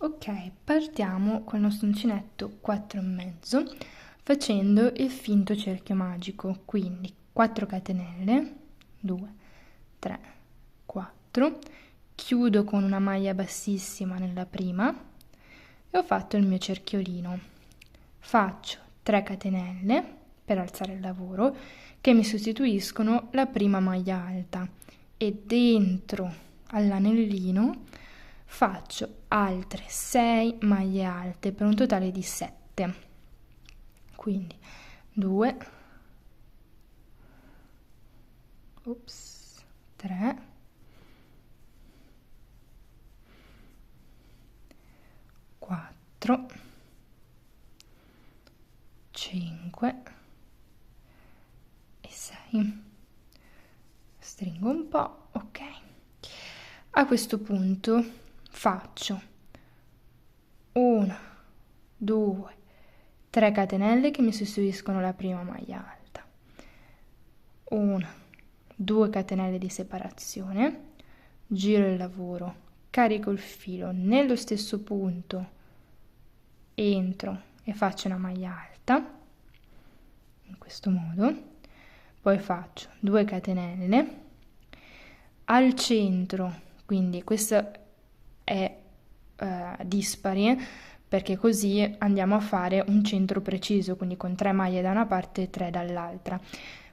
Ok, partiamo col nostro uncinetto 4 e mezzo facendo il finto cerchio magico, quindi 4 catenelle, 2, 3, 4, chiudo con una maglia bassissima nella prima e ho fatto il mio cerchiolino. Faccio 3 catenelle per alzare il lavoro che mi sostituiscono la prima maglia alta e dentro all'anellino faccio altre 6 maglie alte per un totale di 7. Quindi 2, 3, 4, 5 e 6. Stringo un po', ok. A questo punto faccio 1, 2, 3 catenelle che mi sostituiscono la prima maglia alta, 1, 2 catenelle di separazione, giro il lavoro, carico il filo nello stesso punto, entro e faccio una maglia alta, in questo modo, poi faccio 2 catenelle, al centro, quindi questo è dispari perché così andiamo a fare un centro preciso, quindi con 3 maglie da una parte e 3 dall'altra.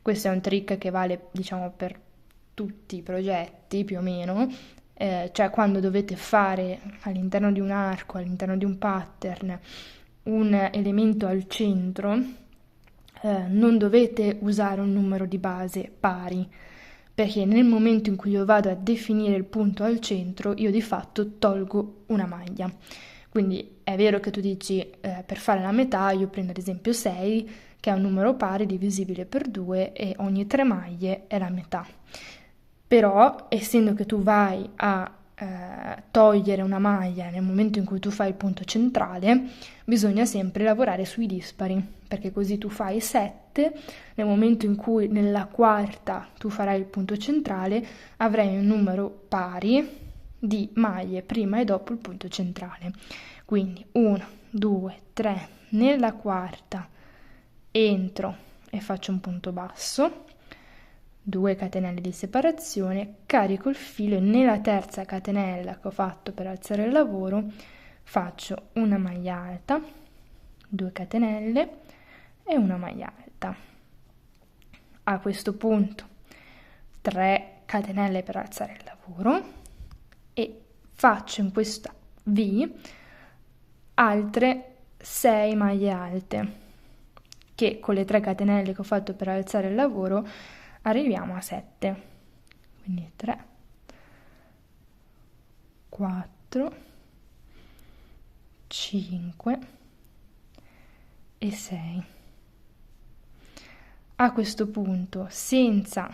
Questo è un trick che vale, diciamo, per tutti i progetti più o meno, cioè quando dovete fare all'interno di un arco, all'interno di un pattern, un elemento al centro, non dovete usare un numero di base pari, perché nel momento in cui io vado a definire il punto al centro, io di fatto tolgo una maglia. Quindi è vero che tu dici per fare la metà io prendo ad esempio 6, che è un numero pari divisibile per 2 e ogni 3 maglie è la metà. Però, essendo che tu vai a togliere una maglia nel momento in cui tu fai il punto centrale, bisogna sempre lavorare sui dispari, perché così tu fai 7, nel momento in cui nella quarta tu farai il punto centrale, avrai un numero pari di maglie prima e dopo il punto centrale. Quindi 1, 2, 3, nella quarta entro e faccio un punto basso, 2 catenelle di separazione, carico il filo e nella terza catenella che ho fatto per alzare il lavoro faccio una maglia alta, 2 catenelle e una maglia alta. A questo punto 3 catenelle per alzare il lavoro e faccio in questa V altre 6 maglie alte che con le 3 catenelle che ho fatto per alzare il lavoro arriviamo a 7, quindi 3, 4, 5 e 6. A questo punto, senza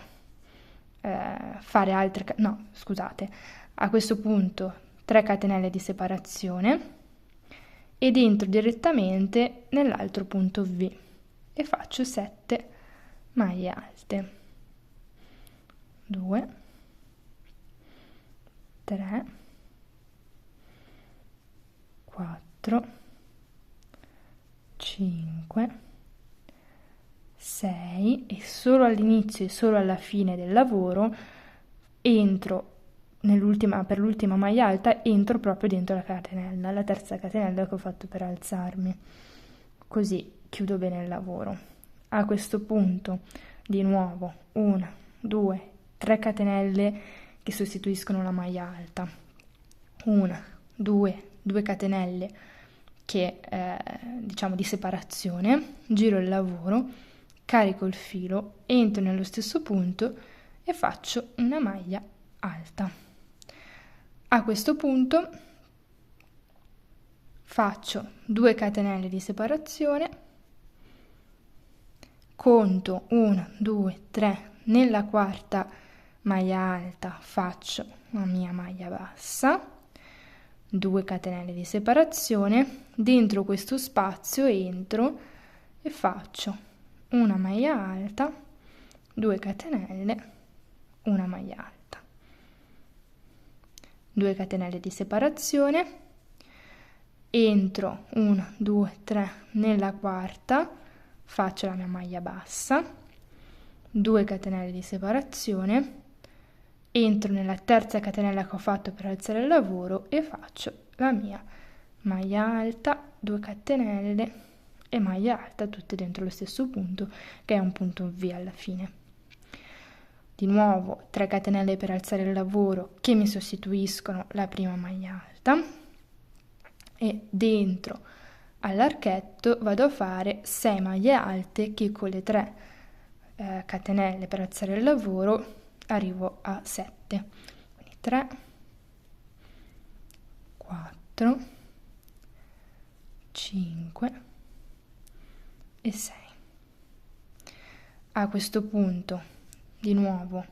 fare altre, no, scusate, a questo punto 3 catenelle di separazione ed entro direttamente nell'altro punto V e faccio 7 maglie alte. 2, 3, 4, 5, 6 e solo all'inizio e solo alla fine del lavoro entro per l'ultima maglia alta entro proprio dentro la catenella, la terza catenella che ho fatto per alzarmi. Così chiudo bene il lavoro. A questo punto di nuovo 1, 2, 3 catenelle che sostituiscono la maglia alta, 1, 2, 2 catenelle che diciamo di separazione, giro il lavoro, carico il filo, entro nello stesso punto e faccio una maglia alta. A questo punto faccio 2 catenelle di separazione, conto 1, 2, 3, nella quarta maglia alta faccio la mia maglia bassa, 2 catenelle di separazione, dentro questo spazio entro e faccio una maglia alta, 2 catenelle, una maglia alta, 2 catenelle di separazione, entro 1, 2, 3 nella quarta, faccio la mia maglia bassa, 2 catenelle di separazione, entro nella terza catenella che ho fatto per alzare il lavoro e faccio la mia maglia alta, 2 catenelle e maglia alta tutte dentro lo stesso punto, che è un punto V alla fine. Di nuovo 3 catenelle per alzare il lavoro che mi sostituiscono la prima maglia alta, e dentro all'archetto vado a fare 6 maglie alte che con le 3 catenelle per alzare il lavoro arrivo a 7. Quindi 3, 4, 5 e 6. A questo punto di nuovo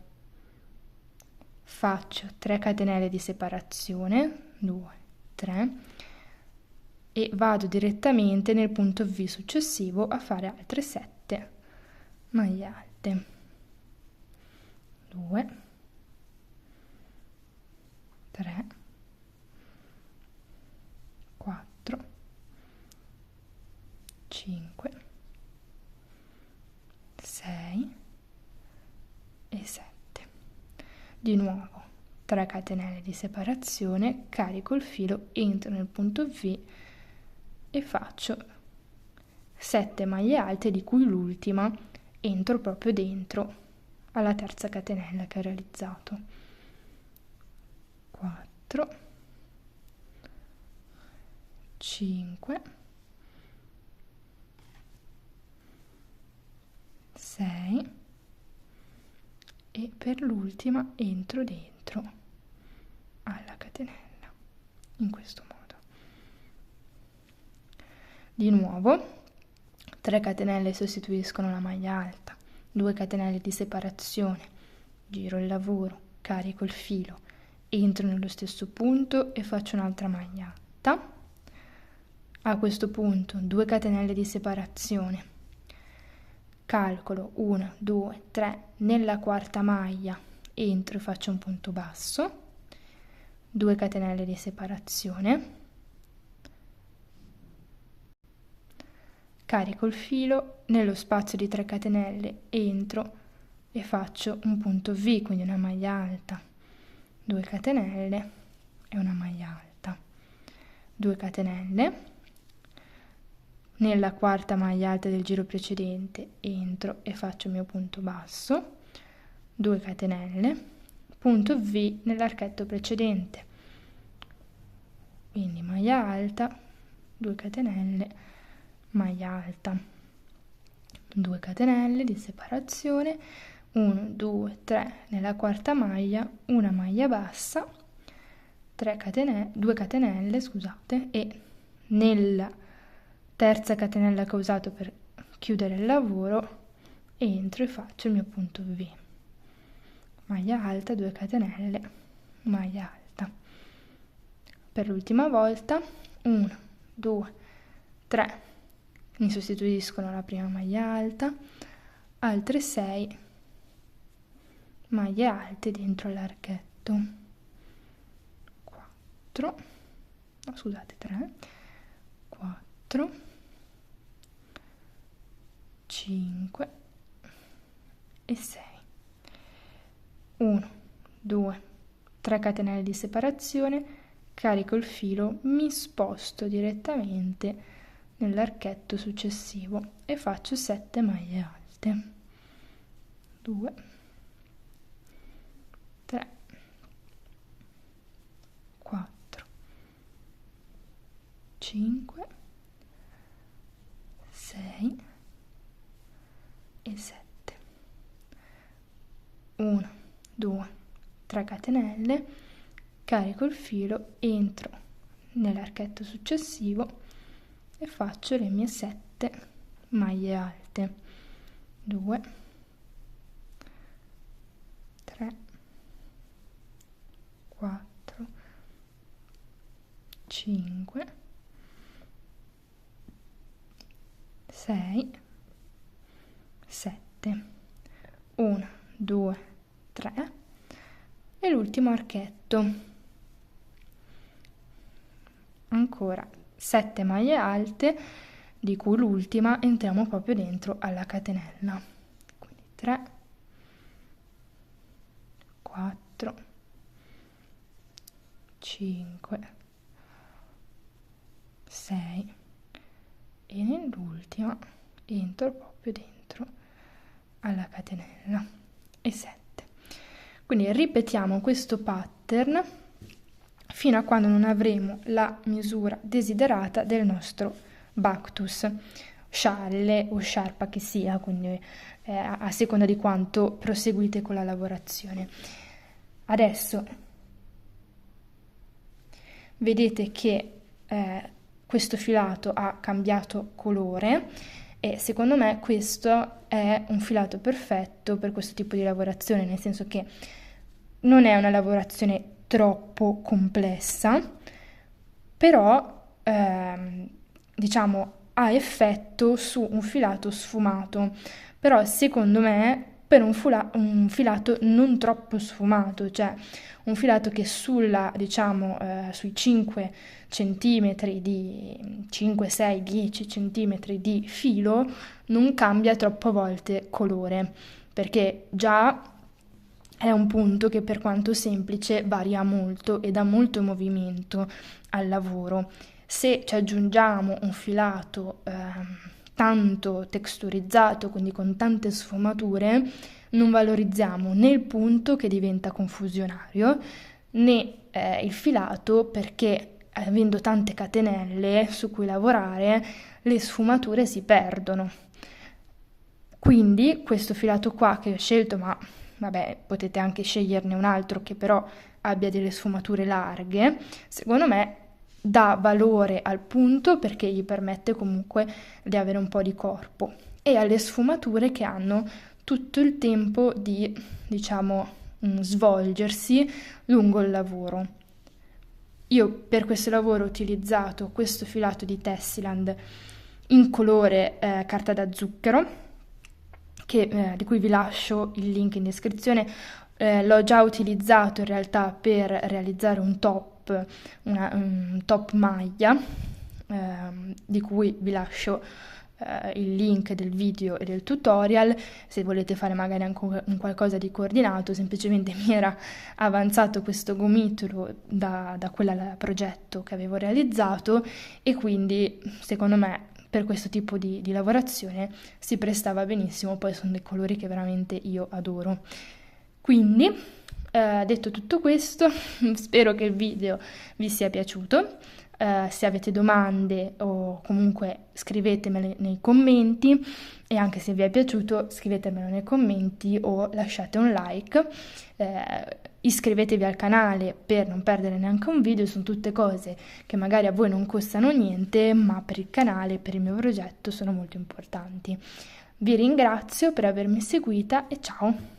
faccio 3 catenelle di separazione, 2, 3, e vado direttamente nel punto V successivo a fare altre 7 maglie alte, 2, 3, 4, 5, 6 e 7. Di nuovo 3 catenelle di separazione, carico il filo, entro nel punto V e faccio 7 maglie alte, di cui l'ultima entro proprio dentro alla terza catenella che ho realizzato. 4, 5, 6 e per l'ultima entro dentro alla catenella, in questo modo. Di nuovo 3 catenelle sostituiscono la maglia alta, 2 catenelle di separazione, giro il lavoro, carico il filo, entro nello stesso punto e faccio un'altra maglia alta. A questo punto 2 catenelle di separazione, calcolo 1, 2, 3 nella quarta maglia, entro e faccio un punto basso, 2 catenelle di separazione, carico il filo, nello spazio di 3 catenelle entro e faccio un punto V, quindi una maglia alta, 2 catenelle e una maglia alta, 2 catenelle, nella quarta maglia alta del giro precedente entro e faccio il mio punto basso, 2 catenelle, punto V nell'archetto precedente, quindi maglia alta, 2 catenelle, maglia alta, 2 catenelle di separazione, 1, 2, 3 nella quarta maglia, una maglia bassa, 3 catenelle, 2 catenelle, scusate, e nella terza catenella che ho usato per chiudere il lavoro entro e faccio il mio punto V, maglia alta, 2 catenelle, maglia alta. Per l'ultima volta 1, 2, 3 mi sostituiscono la prima maglia alta, altre 6 maglie alte dentro l'archetto, 4, no scusate 3, 4, 5 e 6, 1, 2, 3 catenelle di separazione, carico il filo, mi sposto direttamente nell'archetto successivo e faccio 7 maglie alte, 2, 3, 4, 5, 6 e 7, 1, 2, 3 catenelle, carico il filo, entro nell'archetto successivo e faccio le mie 7 maglie alte, 2, 3, 4, 5, 6, 7, 1, 2, 3 e l'ultimo archetto, ancora 7 maglie alte, di cui l'ultima entriamo proprio dentro alla catenella. Quindi 3, 4, 5, 6 e nell'ultima entro proprio dentro alla catenella e 7. Quindi ripetiamo questo pattern fino a quando non avremo la misura desiderata del nostro Bactus, scialle o sciarpa che sia, quindi a seconda di quanto proseguite con la lavorazione. Adesso vedete che questo filato ha cambiato colore e secondo me questo è un filato perfetto per questo tipo di lavorazione, nel senso che non è una lavorazione troppo complessa, però diciamo ha effetto su un filato sfumato, però secondo me per un filato non troppo sfumato, cioè un filato che sui 5 centimetri di 5, 6, 10 centimetri di filo non cambia troppo volte colore, perché già è un punto che per quanto semplice varia molto e dà molto movimento al lavoro. Se ci aggiungiamo un filato tanto texturizzato, quindi con tante sfumature, non valorizziamo né il punto che diventa confusionario, né il filato, perché avendo tante catenelle su cui lavorare, le sfumature si perdono. Quindi questo filato qua che ho scelto, ma vabbè, potete anche sceglierne un altro che però abbia delle sfumature larghe, secondo me dà valore al punto perché gli permette comunque di avere un po' di corpo e alle sfumature che hanno tutto il tempo di, diciamo, svolgersi lungo il lavoro. Io per questo lavoro ho utilizzato questo filato di Tessiland in colore carta da zucchero, di cui vi lascio il link in descrizione. L'ho già utilizzato in realtà per realizzare un top maglia, di cui vi lascio il link del video e del tutorial. Se volete fare magari anche un qualcosa di coordinato, semplicemente mi era avanzato questo gomitolo da quel progetto che avevo realizzato e quindi secondo me per questo tipo di lavorazione si prestava benissimo, poi sono dei colori che veramente io adoro. Quindi, detto tutto questo, spero che il video vi sia piaciuto. Se avete domande o comunque scrivetemele nei commenti e anche se vi è piaciuto scrivetemelo nei commenti o lasciate un like. Iscrivetevi al canale per non perdere neanche un video, sono tutte cose che magari a voi non costano niente, ma per il canale, per il mio progetto sono molto importanti. Vi ringrazio per avermi seguita e ciao!